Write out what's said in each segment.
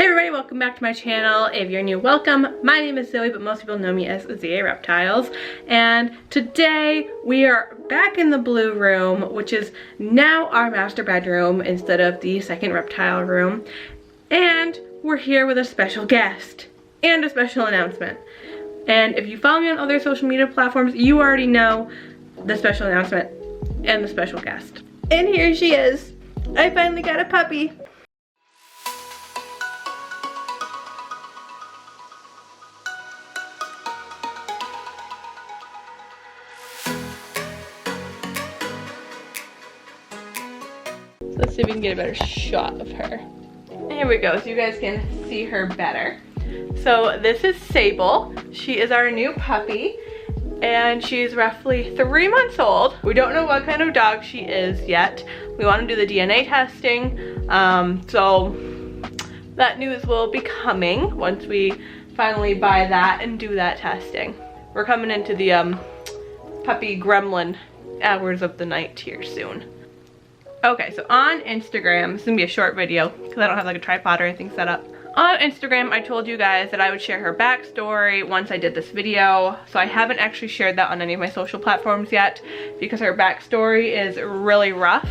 Hey everybody, welcome back to my channel. If you're new, welcome. My name is Zoe, but most people know me as ZAREPTILES. And today we are back in the blue room, which is now our master bedroom instead of the second reptile room. And we're here with a special guest and a special announcement. And if you follow me on other social media platforms, you already know the special announcement and the special guest. And here she is. I finally got a puppy. Let's see if we can get a better shot of her. Here we go, so you guys can see her better. So this is Sable. She is our new puppy, and she's roughly 3 months old. We don't know what kind of dog she is yet. We want to do the DNA testing, so that news will be coming once we finally buy that and do that testing. We're coming into the puppy gremlin hours of the night here soon. Okay, so on Instagram, this is gonna be a short video because I don't have like a tripod or anything set up. On Instagram, I told you guys that I would share her backstory once I did this video. So I haven't actually shared that on any of my social platforms yet because her backstory is really rough.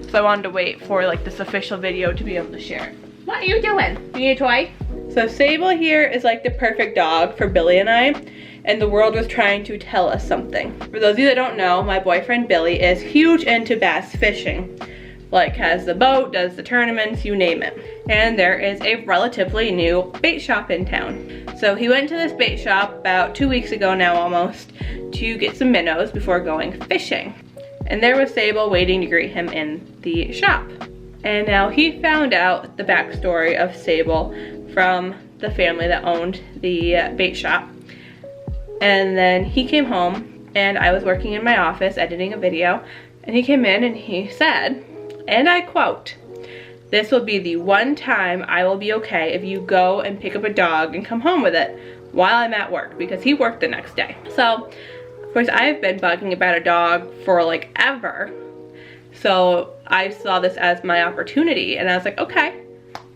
So I wanted to wait for like this official video to be able to share it. What are you doing? You need a toy? So Sable here is like the perfect dog for Billy and I. And the world was trying to tell us something. For those of you that don't know, my boyfriend Billy is huge into bass fishing. Like has the boat, does the tournaments, you name it. And there is a relatively new bait shop in town. So he went to this bait shop about 2 weeks ago now almost to get some minnows before going fishing. And there was Sable waiting to greet him in the shop. And now he found out the backstory of Sable from the family that owned the bait shop. And then he came home and I was working in my office editing a video, and he came in and he said, and I quote, "This will be the one time I will be okay if you go and pick up a dog and come home with it while I'm at work," because he worked the next day. So of course I've been bugging about a dog for like ever. So I saw this as my opportunity and I was like, okay,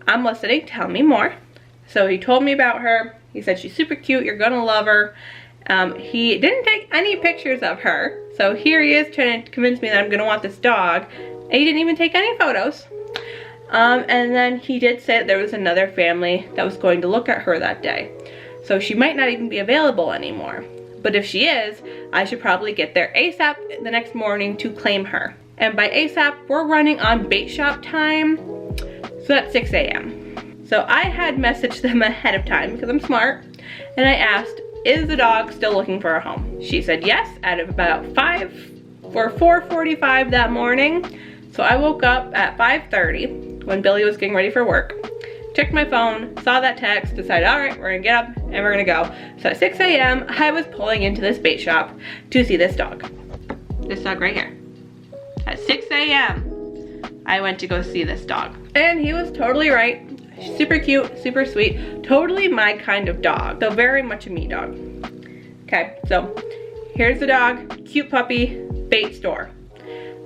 I'm listening, tell me more. So he told me about her. He said she's super cute, you're gonna love her. He didn't take any pictures of her. So here he is trying to convince me that I'm gonna want this dog. And he didn't even take any photos. And then he did say that there was another family that was going to look at her that day. So she might not even be available anymore. But if she is, I should probably get there ASAP the next morning to claim her. And by ASAP, we're running on bait shop time. So that's 6 a.m. So I had messaged them ahead of time because I'm smart. And I asked, is the dog still looking for a home? She said yes at about 4:45 that morning. So I woke up at 5:30 when Billy was getting ready for work, checked my phone, saw that text, decided, all right, we're gonna get up and we're gonna go. So at 6 a.m., I was pulling into this bait shop to see this dog. This dog right here. At 6 a.m., I went to go see this dog. And he was totally right. Super cute, super sweet, totally my kind of dog. So very much a me dog. Okay, so here's the dog, cute puppy, bait store.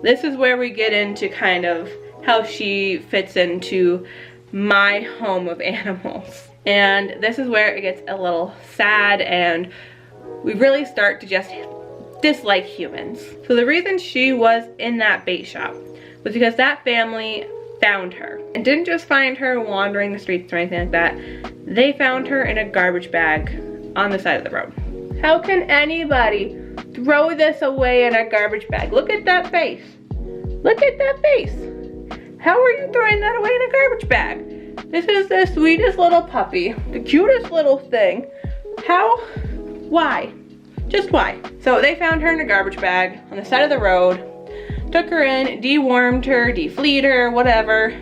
This is where we get into kind of how she fits into my home of animals. And this is where it gets a little sad and we really start to just dislike humans. So the reason she was in that bait shop was because that family found her. And didn't just find her wandering the streets or anything like that. They found her in a garbage bag on the side of the road. How can anybody throw this away in a garbage bag? Look at that face. Look at that face. How are you throwing that away in a garbage bag? This is the sweetest little puppy, the cutest little thing. How? Why? Just why? So they found her in a garbage bag on the side of the road, took her in, dewormed her, defleed her, whatever,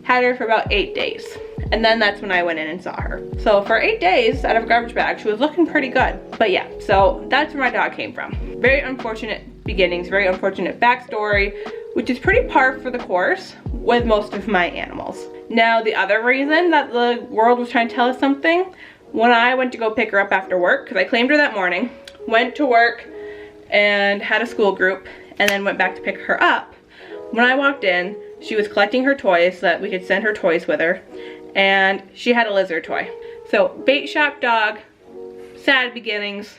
had her for about 8 days. And then that's when I went in and saw her. So for 8 days out of a garbage bag, she was looking pretty good. But yeah, so that's where my dog came from. Very unfortunate beginnings, very unfortunate backstory, which is pretty par for the course with most of my animals. Now, the other reason that the world was trying to tell us something, when I went to go pick her up after work, because I claimed her that morning, went to work and had a school group, and then went back to pick her up. When I walked in, she was collecting her toys so that we could send her toys with her. and she had a lizard toy. So bait shop dog, sad beginnings,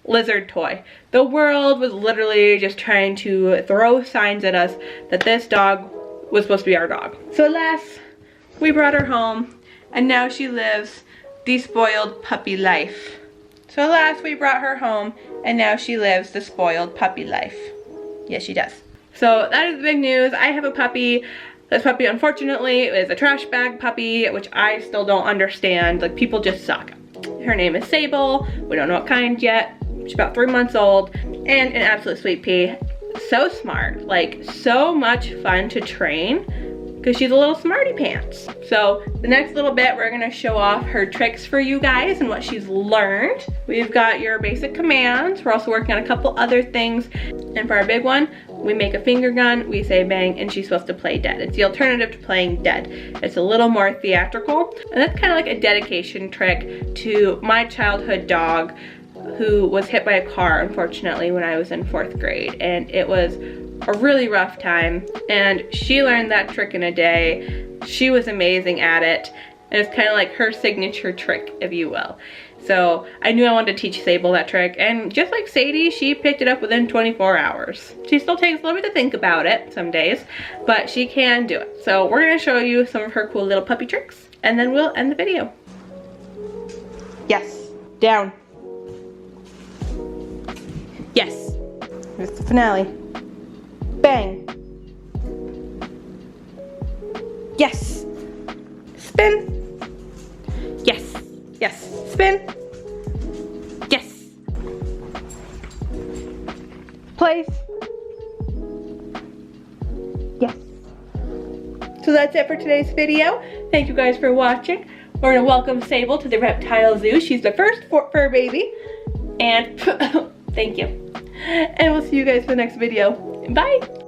lizard toy. The world was literally just trying to throw signs at us that this dog was supposed to be our dog. So alas, we brought her home, and now she lives the spoiled puppy life. So alas, we brought her home, and now she lives the spoiled puppy life. Yes, she does. So that is the big news. I have a puppy. This puppy, unfortunately, is a trash bag puppy, which I still don't understand. Like, people just suck. Her name is Sable. We don't know what kind yet. She's about 3 months old and an absolute sweet pea. So smart, like so much fun to train because she's a little smarty pants. So the next little bit, we're gonna show off her tricks for you guys and what she's learned. We've got your basic commands. We're also working on a couple other things. And for our big one, we make a finger gun, we say bang, and she's supposed to play dead. It's the alternative to playing dead. It's a little more theatrical. And that's kind of like a dedication trick to my childhood dog who was hit by a car, unfortunately, when I was in 4th grade. And it was a really rough time. And she learned that trick in a day. She was amazing at it. And it's kind of like her signature trick, if you will. So I knew I wanted to teach Sable that trick, and just like Sadie, she picked it up within 24 hours. She still takes a little bit to think about it some days, but she can do it. So we're gonna show you some of her cool little puppy tricks, and then we'll end the video. Yes, down. Yes, here's the finale. Bang. Yes. Spin. Yes. Yes. Spin. Yes. Place. Yes. So that's it for today's video. Thank you guys for watching. We're gonna welcome Sable to the reptile zoo. She's the first fur baby. And thank you. And we'll see you guys for the next video. Bye.